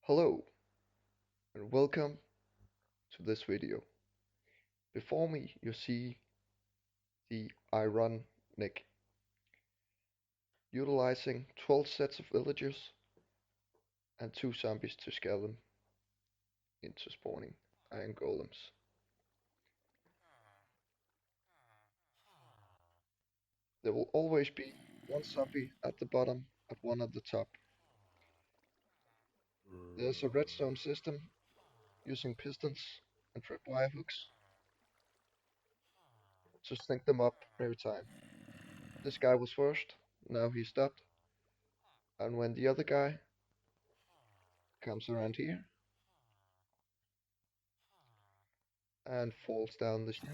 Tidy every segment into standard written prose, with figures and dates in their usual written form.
Hello and welcome to this video. Before me you see the ironic utilizing 12 sets of villagers and 2 zombies to scale them into spawning iron golems. There will always be one zombie at the bottom and one at the top. There's a redstone system using pistons and tripwire hooks to sync them up every time. This guy was first, now he stopped, and when the other guy comes around here and falls down the chute,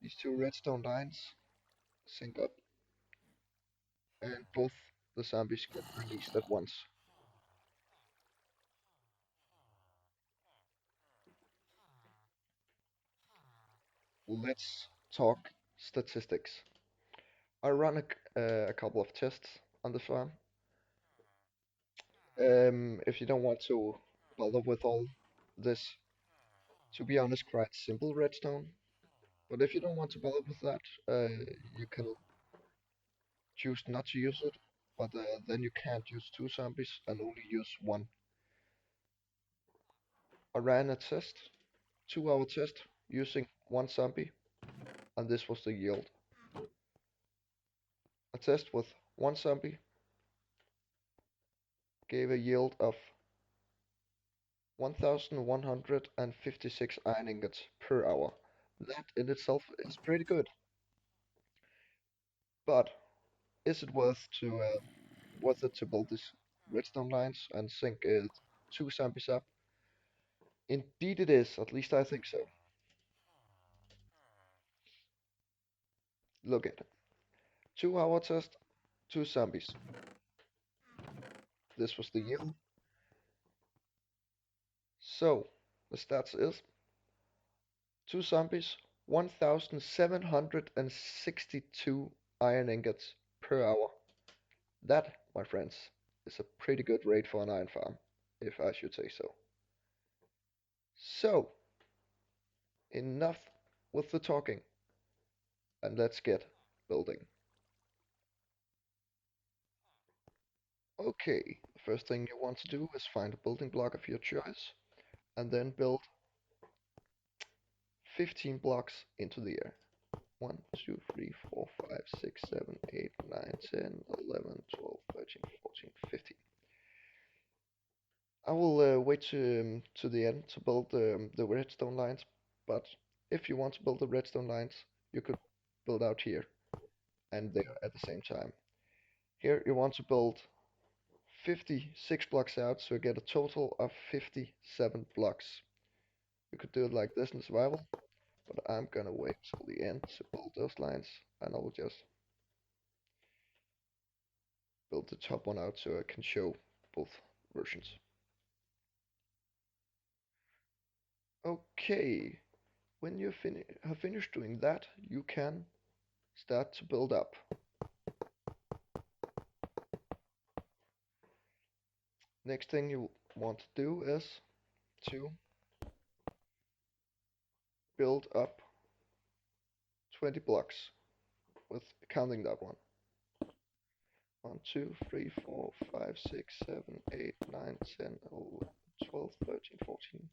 these 2 redstone lines sync up and both the zombies get released at once. Let's talk statistics. I run a couple of tests on the farm. If you don't want to bother with all this, to be honest, quite simple redstone. But if you don't want to bother with that, you can choose not to use it. But then you can't use 2 zombies and only use 1. I ran a test, 2-hour test, using 1 zombie, and this was the yield. A test with 1 zombie gave a yield of 1156 iron ingots per hour. That in itself is pretty good. But is it worth it to build these redstone lines and sink 2 zombies up? Indeed it is, at least I think so. Look at it. 2-hour test, 2 zombies. This was the yield. So the stats is 2 zombies, 1762 iron ingots per hour. That, my friends, is a pretty good rate for an iron farm, if I should say so. So, enough with the talking, and let's get building. Okay, the first thing you want to do is find a building block of your choice, and then build 15 blocks into the air. 1, 2, 3, 4, 5, 6, 7, 8, 9, 10, 11, 12, 13, 14, 15. I will wait to the end to build the redstone lines, but if you want to build the redstone lines, you could build out here and there at the same time. Here you want to build 56 blocks out, so you get a total of 57 blocks. You could do it like this in survival, but I'm gonna wait till the end to build those lines, and I will just build the top one out so I can show both versions. Okay, when you have finished doing that, you can start to build up. Next thing you want to do is to build up 20 blocks with counting that one. 1, 2, 3, 4, 5, 6, 7, 8, 9, 10, 11, 12, 13, 14,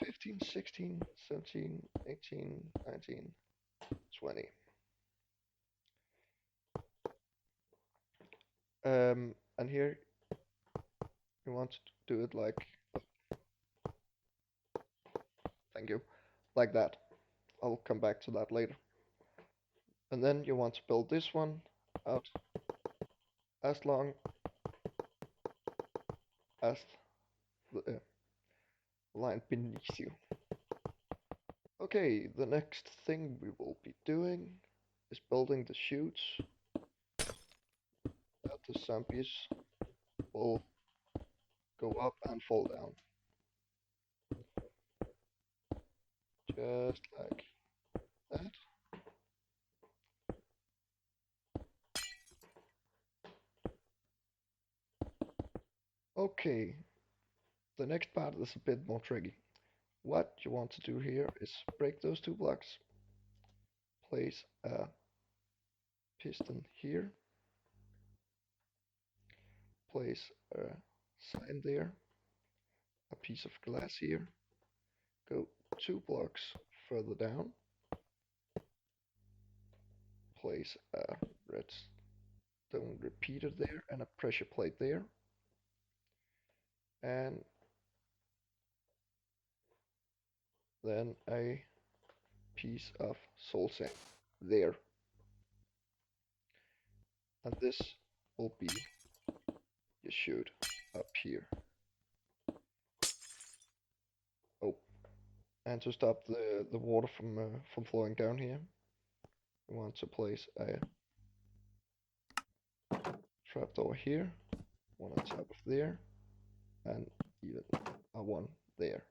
15, 16, 17, 18, 19, 20. And here you want to do it like, thank you, like that. I'll come back to that later. And then you want to build this one out as long as the line beneath you. Okay, the next thing we will be doing is building the chutes that the zombies will go up and fall down. Just like that. Okay, the next part is a bit more tricky. What you want to do here is break those two blocks, place a piston here, place a sign there, a piece of glass here, go 2 blocks further down, place a redstone repeater there and a pressure plate there, and then a piece of soul sand there. And this will be your chute up here. Oh, and to stop the water from flowing down here, we want to place a trapdoor here, one on top of there, and even a one there,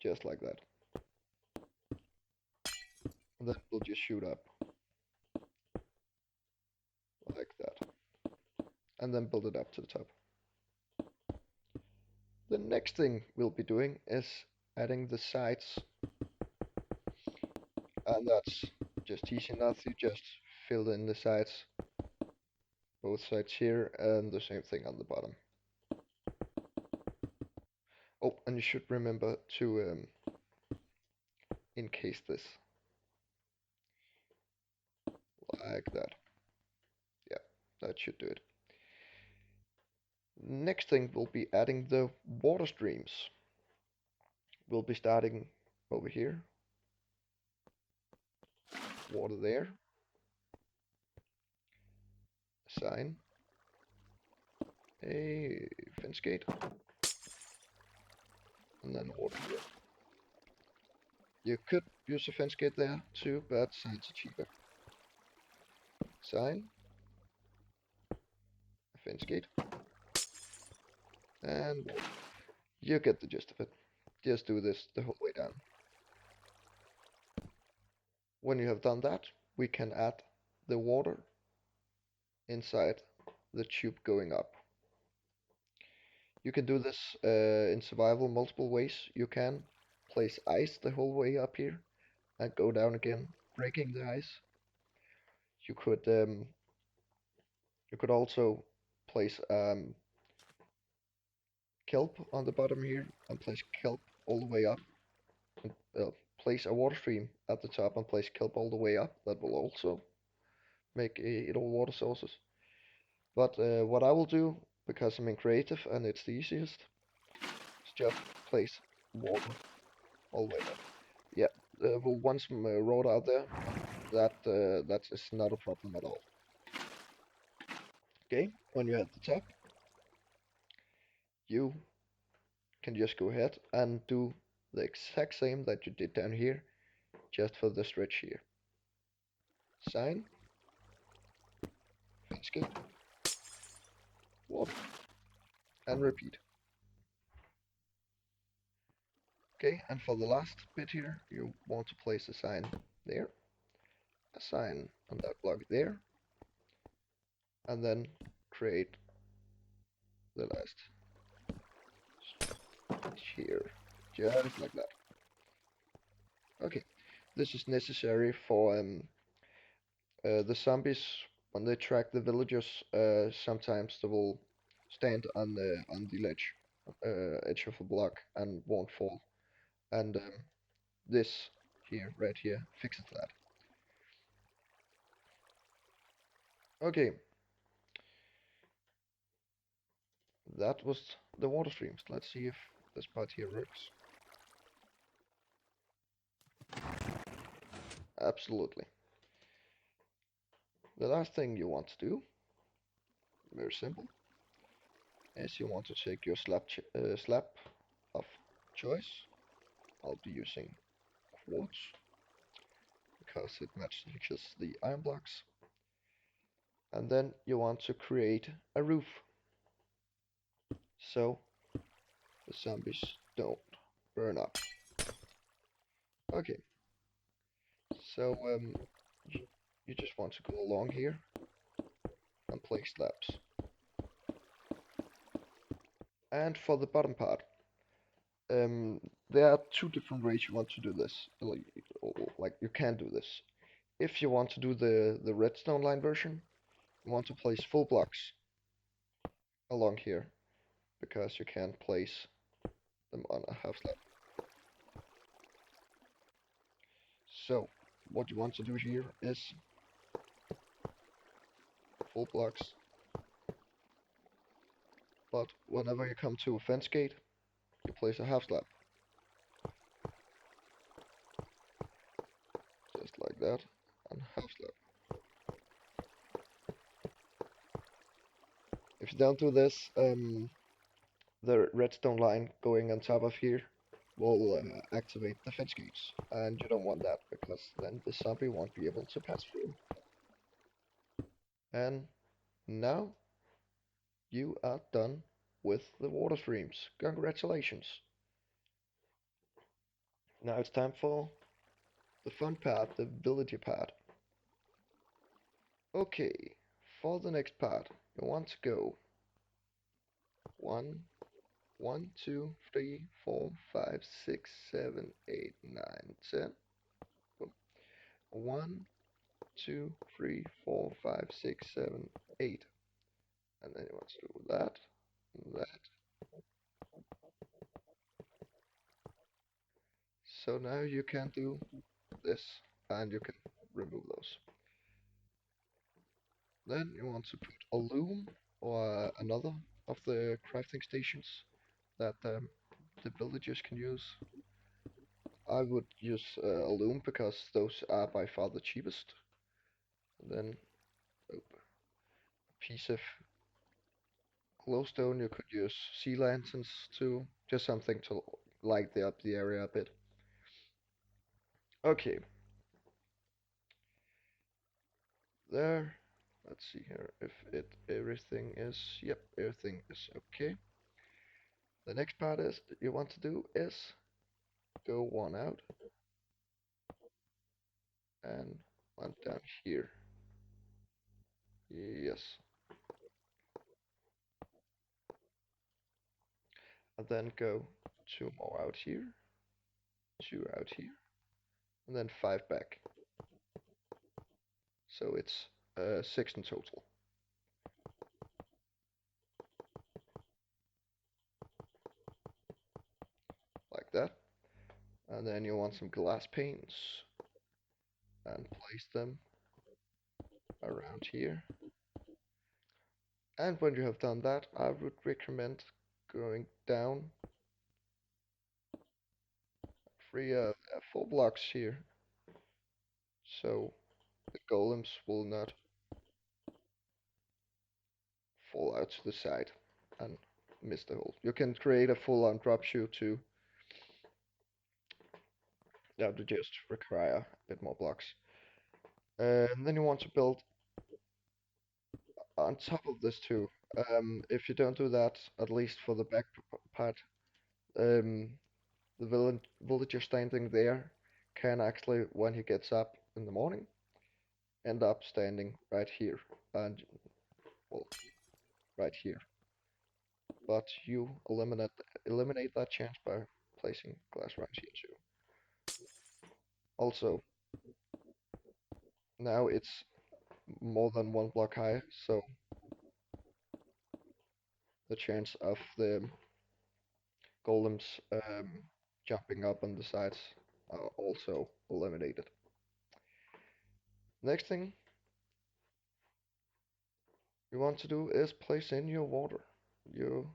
just like that. And then we'll just shoot up like that, and then build it up to the top. The next thing we'll be doing is adding the sides, and that's just easy enough. You just fill in the sides, both sides here, and the same thing on the bottom. Oh, and you should remember to encase this like that. Yeah, that should do it. Next thing we'll be adding the water streams. We'll be starting over here. Water there. Sign. A fence gate. And then water here. You could use a fence gate there too, but signs are cheaper. Sign. A fence gate. And water. You get the gist of it. Just do this the whole way down. When you have done that, we can add the water inside the tube going up. You can do this in survival multiple ways. You can place ice the whole way up here and go down again, breaking the ice. You could also place kelp on the bottom here and place kelp all the way up. And, place a water stream at the top and place kelp all the way up. That will also make it all water sources. But what I will do, because I'm in creative and it's the easiest, is just place water all the way up. Yeah, we'll want some road out there. That is not a problem at all. Okay, when you're at the top, you can just go ahead and do the exact same that you did down here, just for the stretch here. Sign, fence gate, water, and repeat. Okay, and for the last bit here, you want to place a sign there, a sign on that block there, and then create the last here, just like that. Okay, this is necessary for the zombies when they track the villagers. Sometimes they will stand on the ledge, edge of a block and won't fall. And this here, right here, fixes that. Okay, that was the water streams. Let's see if this part here works. Absolutely. The last thing you want to do, very simple, is you want to take your slab of choice. I'll be using quartz because it matches the iron blocks. And then you want to create a roof so the zombies don't burn up. Okay, so you just want to go along here and place slabs. And for the bottom part, there are two different ways you want to do this. Like you can do this. If you want to do the redstone line version, you want to place full blocks along here because you can't place them on a half slab. So what you want to do here is full blocks, but whenever you come to a fence gate, you place a half slab, just like that, and half slab. If you don't do this, the redstone line going on top of here will activate the fence gates, and you don't want that because then the zombie won't be able to pass through. And now you are done with the water streams. Congratulations. Now it's time for the fun part, the villager part. Okay, for the next part, you want to go 1, 1, 2, 3, 4, 5, 6, 7, 8, 9, 10. 1, 2, 3, 4, 5, 6, 7, 8. And then you want to do that, that. So now you can do this, and you can remove those. Then you want to put a loom or another of the crafting stations that the villagers can use. I would use a loom because those are by far the cheapest. And then a piece of glowstone, you could use sea lanterns too, just something to light up the area a bit. Okay, there. Let's see here if everything is, yep, everything is okay. The next part is you want to do is go one out and one down here. Yes. And then go two more out here, two out here, and then five back. So it's 6 in total. Like that. And then you want some glass panes and place them around here. And when you have done that, I would recommend going down 4 blocks here, so the golems will not fall out to the side and miss the hole. You can create a full-on drop chute too. That would just require a bit more blocks. And then you want to build on top of this too. If you don't do that, at least for the back part, um, the villager standing there can actually, when he gets up in the morning, end up standing right here and, well, right here. But you eliminate that chance by placing glass right here too. Also, now it's more than 1 block high, so the chance of the golems jumping up on the sides are also eliminated. Next thing you want to do is place in your water. Your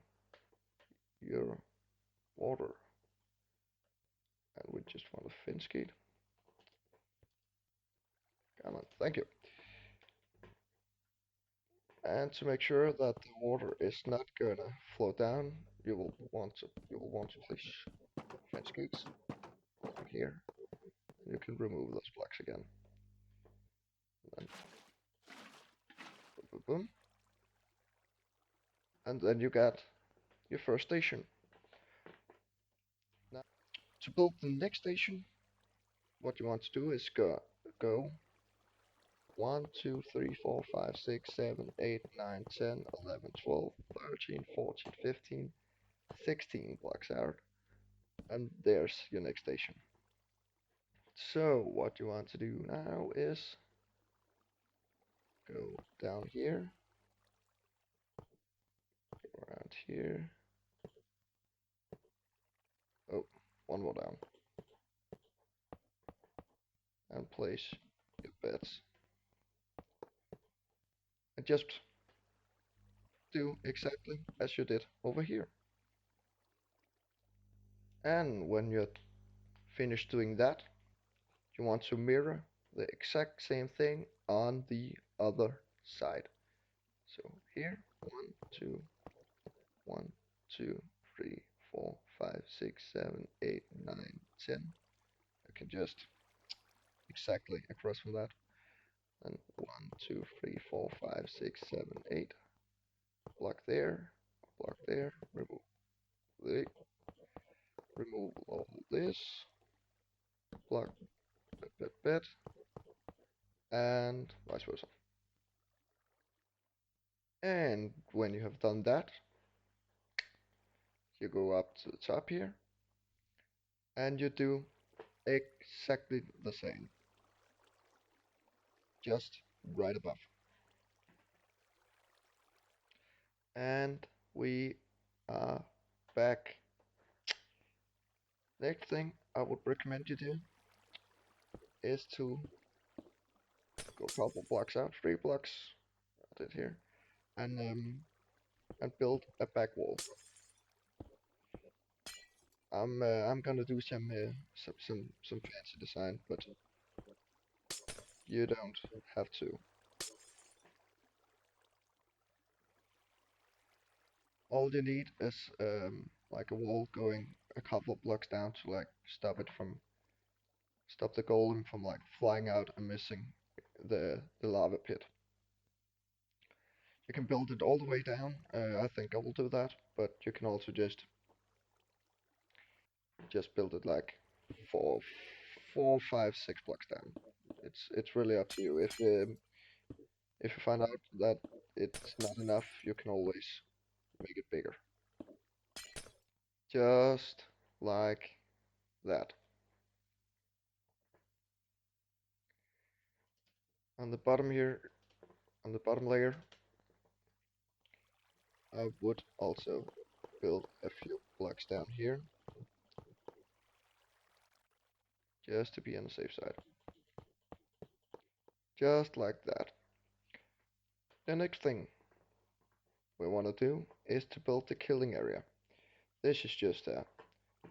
water. And we just want a fin skate. Come on, thank you. And to make sure that the water is not gonna flow down, you will want to place fin skates over here. You can remove those blocks again. And boom, boom, boom. And then you got your first station. Now, to build the next station, what you want to do is go 1, 2, 3, 4, 5, 6, 7, 8, 9, 10, 11, 12, 13, 14, 15. 16 blocks out, and there's your next station. So what you want to do now is go down here, go around here. Oh, one more down. And place your beds. And just do exactly as you did over here. And when you're finished doing that, you want to mirror the exact same thing on the other side. So here, 1, 2, 3, 4, 5, 6, 7, 8, 9, 10. I can just exactly across from that. And 1, 2, 3, 4, 5, 6, 7, 8. Block there, remove the, remove all this, block, bit, and vice versa. And when you have done that, you go up to the top here, and you do exactly the same, just right above. And we are back. Next thing I would recommend you do is to go a couple blocks out, 3 blocks, I did here, and build a back wall. I'm gonna do some fancy design, but you don't have to. All you need is like a wall going a couple of blocks down to like stop the golem from like flying out and missing the lava pit. You can build it all the way down. I think I will do that, but you can also just build it like four, 4, 5, 6 blocks down. It's really up to you. If you find out that it's not enough, you can always make it bigger. Just like that. On the bottom here, on the bottom layer, I would also build a few blocks down here, just to be on the safe side. Just like that. The next thing we want to do is to build the killing area. This is just a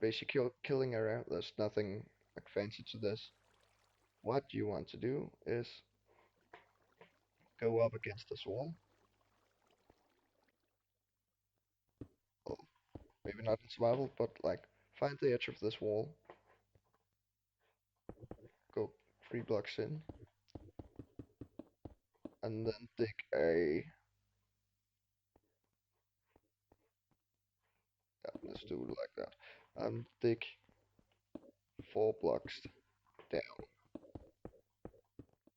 basic killing area. There's nothing like fancy to this. What you want to do is go up against this wall. Well, maybe not in survival, but like find the edge of this wall, go 3 blocks in, and then dig a. Yeah, let's do it like that. And dig 4 blocks down.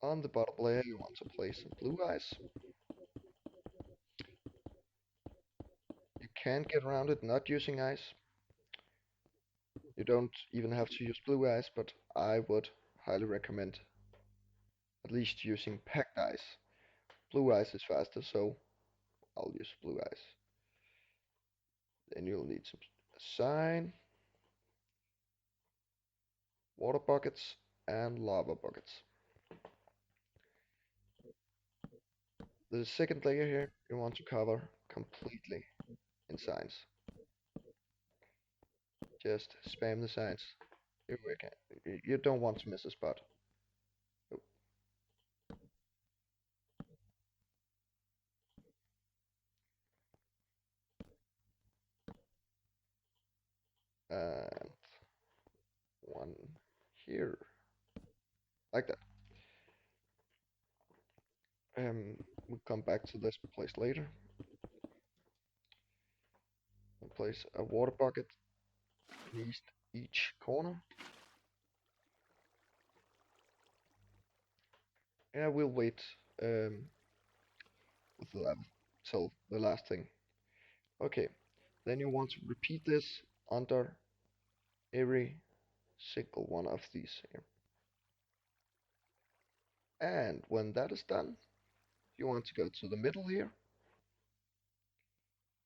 On the bottom layer, you want to place some blue ice. You can get around it not using ice. You don't even have to use blue ice, but I would highly recommend at least using packed ice. Blue ice is faster, so I'll use blue ice. Then you'll need some sign, water buckets, and lava buckets. The second layer here you want to cover completely in signs. Just spam the signs. You don't want to miss a spot. And one here, like that. We'll come back to this place later. We'll place a water bucket in each corner. Yeah, we'll wait with the lava till the last thing. Okay, Then you want to repeat this under every single one of these here. And when that is done, you want to go to the middle here,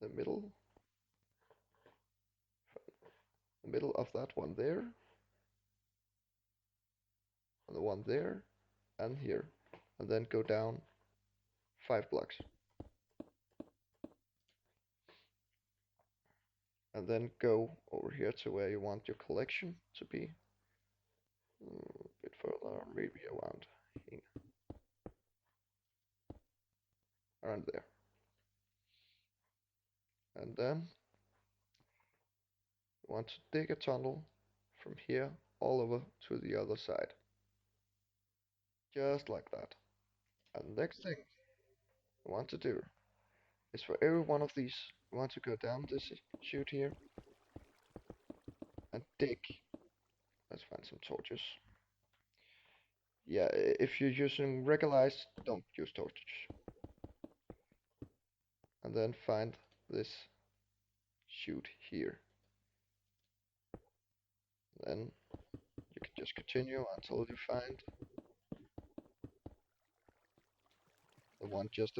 the middle, the middle of that one there, and the one there, and here, and then go down 5 blocks. And then go over here to where you want your collection to be. A bit further, maybe around there. And then you want to dig a tunnel from here all over to the other side. Just like that. And the next thing you want to do is for every one of these, you want to go down this chute here and dig. Let's find some torches. Yeah, if you're using regular ice, don't use torches. And then find this chute here. Then you can just continue until you find the one just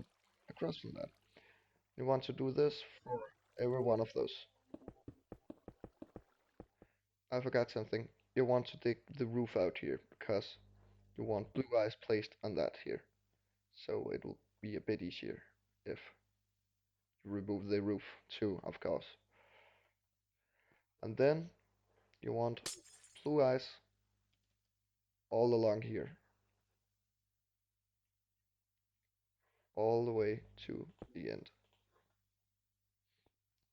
across from that. You want to do this for every one of those. I forgot something. You want to dig the roof out here because you want blue eyes placed on that here. So it will be a bit easier if you remove the roof too, of course. And then you want blue eyes all along here, all the way to the end,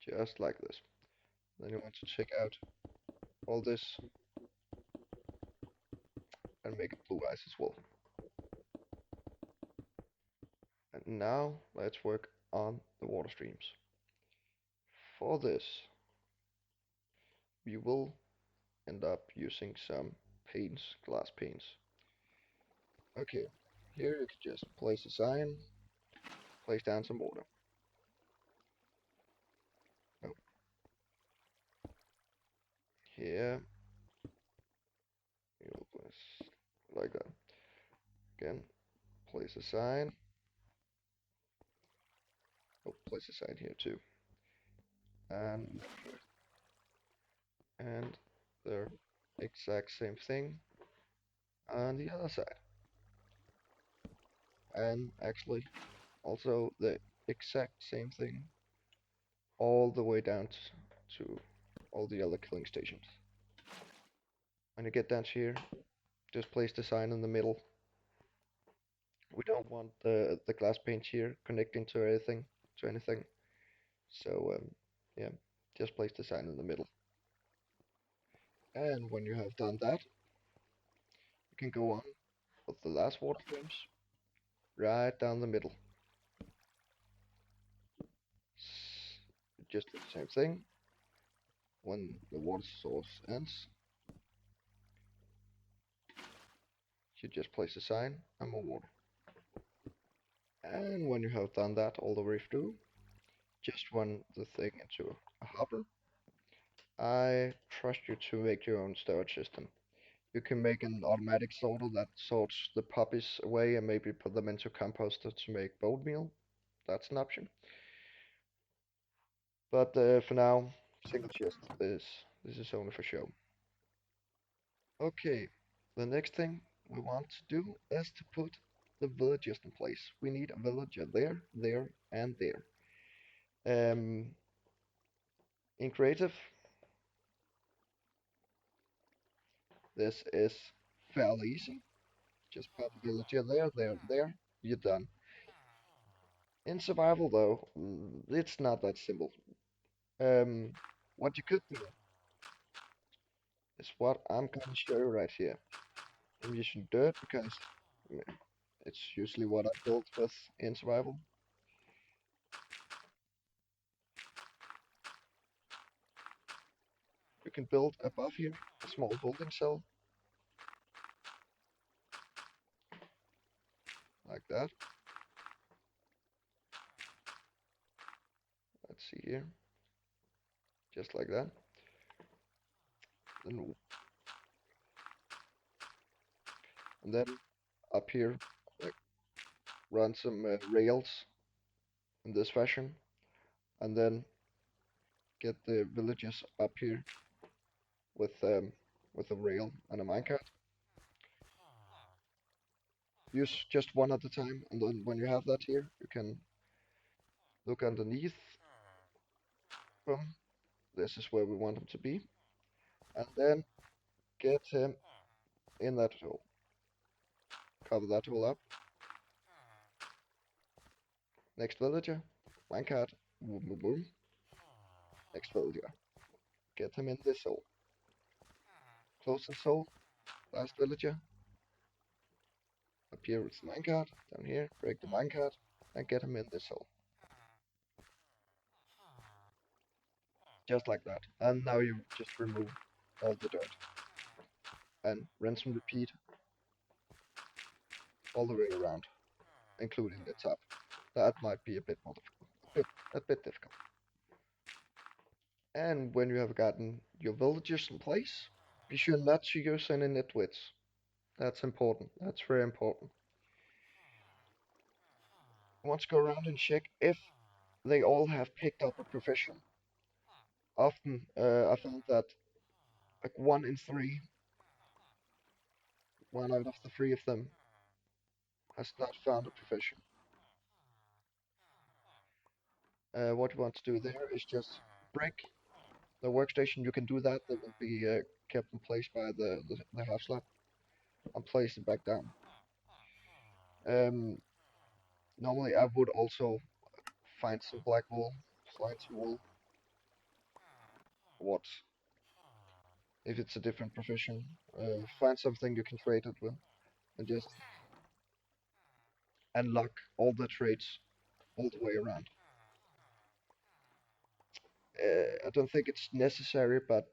just like this. Then you want to check out all this and make it blue eyes as well. And now let's work on the water streams. For this, we will end up using some panes, glass panes. Okay, here you can just place a sign, place down some water. Oh. Here, you'll place like that. Again, place a sign. Oh, place a sign here too. And the exact same thing on the other side. And actually, also the exact same thing all the way down to all the other killing stations. When you get down here, just place the sign in the middle. We don't want the glass panes here connecting to anything. So yeah, just place the sign in the middle. And when you have done that, you can go on with the last water streams right down the middle. Just the same thing. When the water source ends, you just place a sign and more water. And when you have done that all the way through, just run the thing into a hopper. I trust you to make your own storage system. You can make an automatic sorter that sorts the puppies away and maybe put them into composter to make bone meal. That's an option. But for now, single chest this is only for show. Okay, the next thing we want to do is to put the villagers in place. We need a villager there, and there. In creative, this is fairly easy. Just put a villager there, you're done. In survival though, it's not that simple. What you could do is what I'm going to show you right here. I'm using dirt because it's usually what I build with in survival. You can build above here a small building cell, like that. Let's see here. just like that. Then, and then up here, like run some rails in this fashion, and then get the villages up here with a rail and a minecart. Use just one at a time, and then when you have that here, you can look underneath. Boom. This is where we want him to be, and then get him in that hole. Cover that hole up. Next villager, minecart, boom, boom, boom. Next villager, get him in this hole. Close this hole. Last villager, up here with the minecart. Down here, break the minecart, and get him in this hole. Just like that. And now you just remove all the dirt. And rinse and repeat all the way around, including the top. That might be a bit more difficult. A bit difficult. And when you have gotten your villagers in place, be sure not to use any nitwits. That's important. That's very important. You want to go around and check if they all have picked up a profession. Often, I found that like 1 in 3, 1 out of the 3 of them has not found a profession. What you want to do there is just break the workstation. You can do that. That will be kept in place by the half slab and place it back down. Um, Normally I would also find some black wool, slide some wool. What if it's a different profession? Find something you can trade it with, and just unlock all the trades all the way around. I don't think it's necessary, but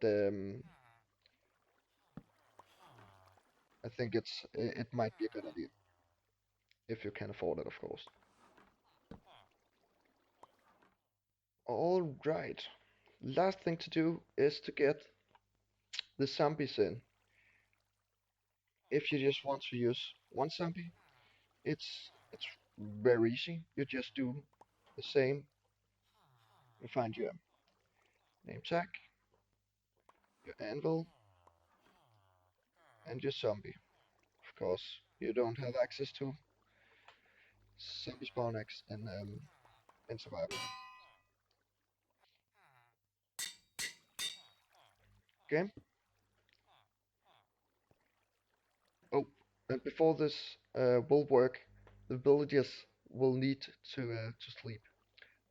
I think it might be a good idea if you can afford it, of course. All right. Last thing to do is to get the zombies in. If you just want to use one zombie, it's very easy. You just do the same. You find your name tag, your anvil, and your zombie. Of course, you don't have access to zombie spawn X in survival. Okay. Oh, and before this will work, the villagers will need to sleep.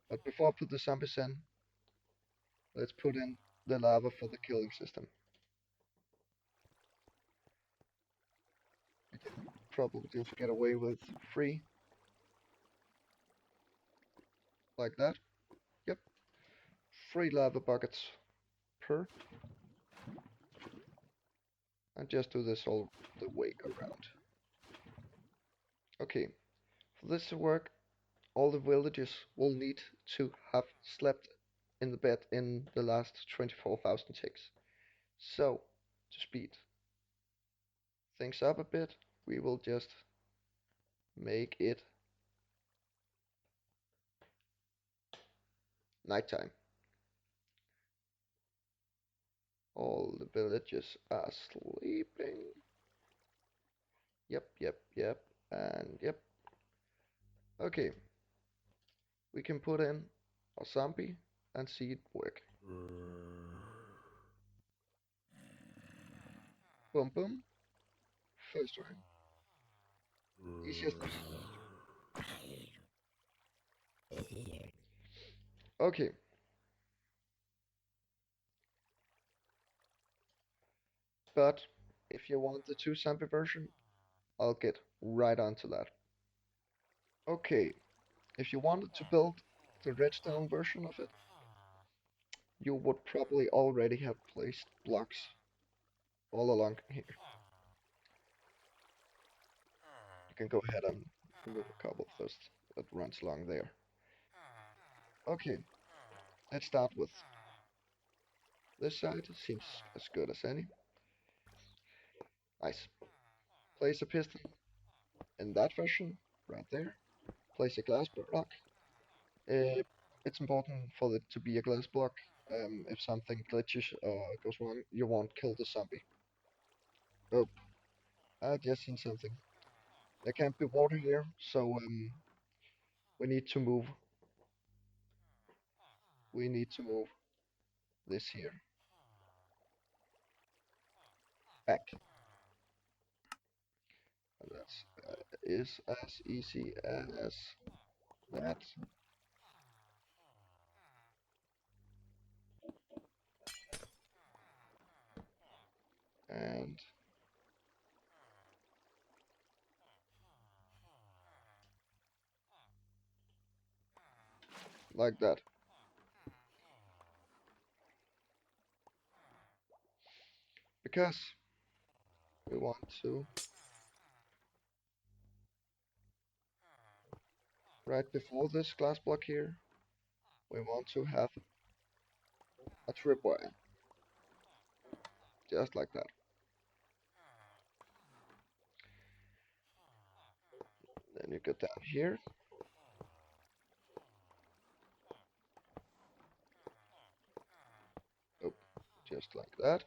But before I put the zombies in, let's put in the lava for the killing system. You can probably just get away with 3, like that. Yep, 3 lava buckets per, and just do this all the way around. Okay, for this to work, all the villagers will need to have slept in the bed in the last 24,000 ticks. So, to speed things up a bit, we will just make it nighttime. All the villagers are sleeping. Yep, yep, yep, and yep. Okay, we can put in a zombie and see it work. Boom, boom. First try. Easiest. Okay, but if you want the 2 zombie version, I'll get right onto that. Okay, if you wanted to build the redstone version of it, you would probably already have placed blocks all along here. You can go ahead and remove a couple of those that runs along there. Okay, let's start with This side seems as good as any. Nice. Place a piston in that fashion, right there. Place a glass block. Uh, it's important for it to be a glass block. If something glitches or goes wrong, you won't kill the zombie. Oh, I just seen something. There can't be water here, so we need to move. We need to move this here back. And that is as easy as that. And like that. Because we want to, right before this glass block here, we want to have a tripwire. Just like that. Then you get down here. Oh, just like that.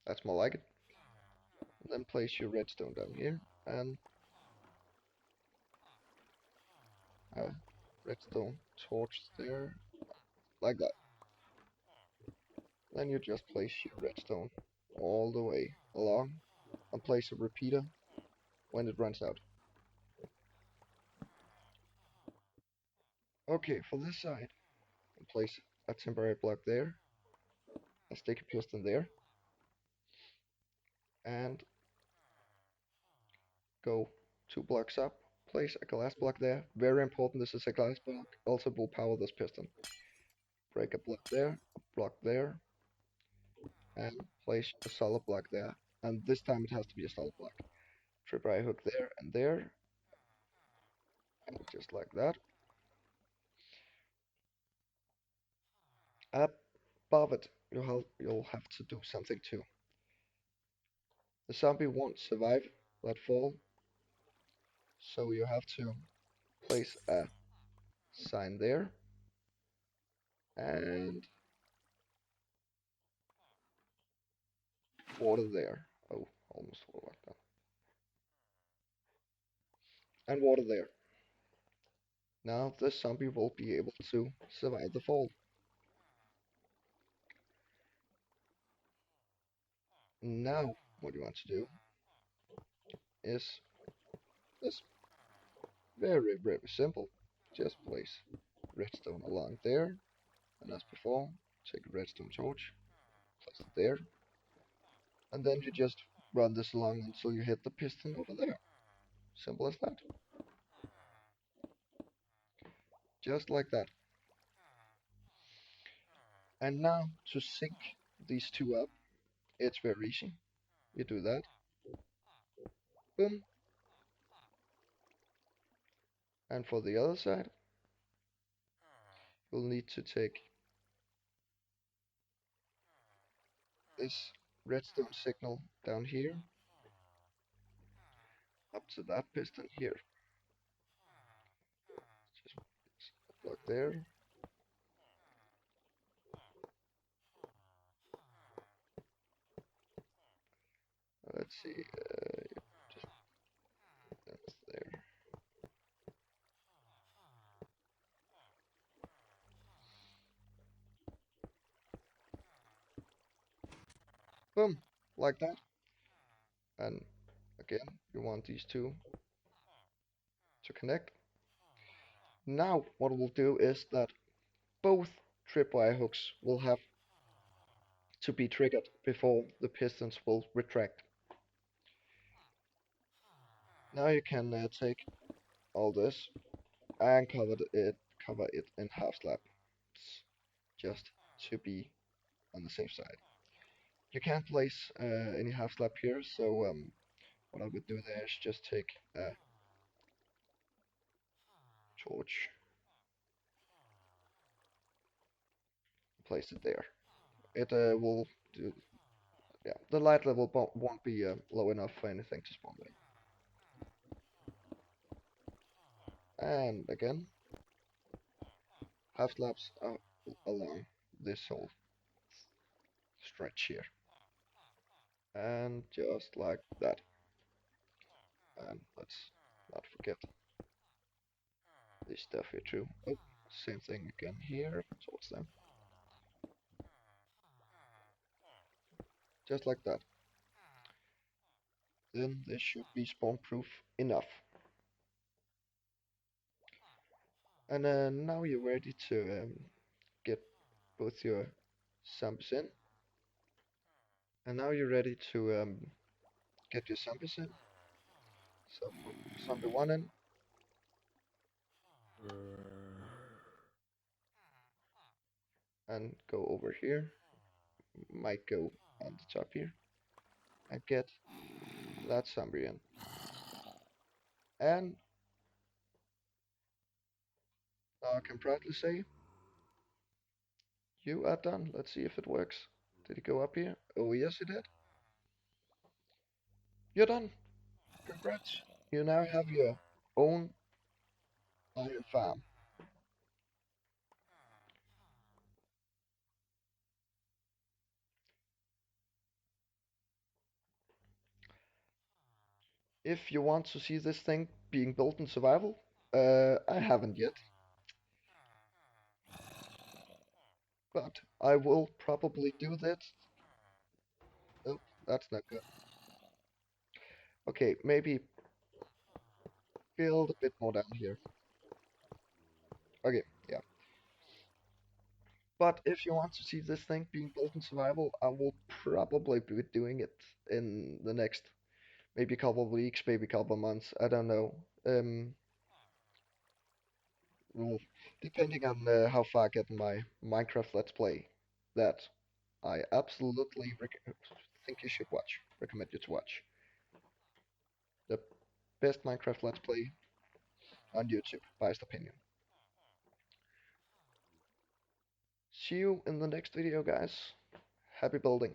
That's more like it. And then place your redstone down here and a redstone torch there, like that. Then you just place your redstone all the way along and place a repeater when it runs out. Okay, for this side, place a temporary block there, a sticky piston there, and go 2 blocks up, place a glass block there. Very important, this is a glass block, also will power this piston. Break a block there, and place a solid block there. And this time it has to be a solid block. Tripwire hook there, and just like that. Above it, you'll have to do something too. The zombie won't survive that fall, so you have to place a sign there and water there. Oh, almost forgot about that. And water there. Now the zombie will be able to survive the fall. Now what you want to do is this very simple. Just place redstone along there, and as before, take a redstone torch, place it there, and then you just run this along until you hit the piston over there. Simple as that. Just like that. And now to sync these two up, it's very easy. You do that, boom, and for the other side, you'll need to take this redstone signal down here, up to that piston here. Just plug there. Let's see, just that's there. Boom, like that. And again, you want these two to connect. Now, what we'll do is that both tripwire hooks will have to be triggered before the pistons will retract. Now you can take all this and cover it in half slabs, just to be on the safe side. You can't place any half slab here, so what I would do there is just take a torch, place it there. It will do. Yeah, the light level won't be low enough for anything to spawn there. And again, half slabs along this whole stretch here. And just like that. And let's not forget this stuff here too. Oh, same thing again here towards them. Just like that. Then this should be spawn proof enough. And now you're ready to get both your zombies in. And now you're ready to get your zombies in. So put zombie 1 in. And go over here. Might go on the top here. And get that zombie in. And now I can proudly say, you are done. Let's see if it works. Did it go up here? Oh yes it did. You're done. Congrats. You now have your own iron farm. If you want to see this thing being built in survival, I haven't yet, but I will probably do that. Oh, that's not good. Okay, maybe build a bit more down here. Okay, yeah. But if you want to see this thing being built in survival, I will probably be doing it in the next maybe a couple of weeks, maybe a couple of months. I don't know. Well, depending on how far I get in my Minecraft Let's Play, that I absolutely think you should watch. Recommend you to watch. The best Minecraft Let's Play on YouTube, biased opinion. See you in the next video, guys. Happy building.